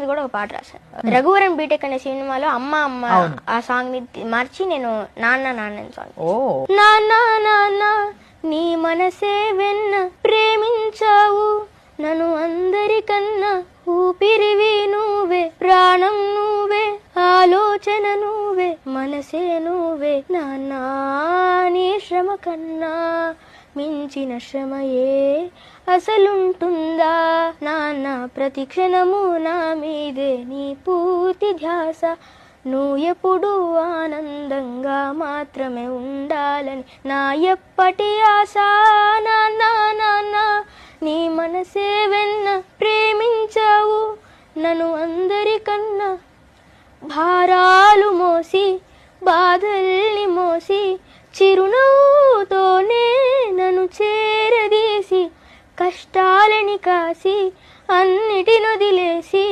కూడా ఒక పాట రాశాను. రఘువరన్ బీటెక్ అనే సినిమాలో అమ్మ అమ్మ ఆ సాంగ్ ని మార్చి నేను నాన్న నాన్న సాంగ్. నాన్న నాన్న నీ మనసే వెన్న ప్రేమించావు నన్ను అందరికన్నా, ఊపిరివి నువ్వే, ప్రాణం నువ్వే, ఆలోచన నువ్వే, మనసే నువ్వే. నాన్న నీ శ్రమ కన్నా మించిన శ్రమయే అసలుంటుందా నాన్న, ప్రతి క్షణము నా మీదే నీ పూర్తి ధ్యాస, నువ్వు ఎప్పుడు ఆనందంగా మాత్రమే ఉండాలని నా ఎప్పటి ఆశ. నాన్న నాన్న నీ మనసే వెన్న ప్రేమించావు నన్ను అందరికన్నా, భారాలు మోసి బాధల్ని మోసి చిరునవ్వుతోనే నన్ను చేరదీసి, కష్టాలని కాసి అన్నిటినొదిలేసి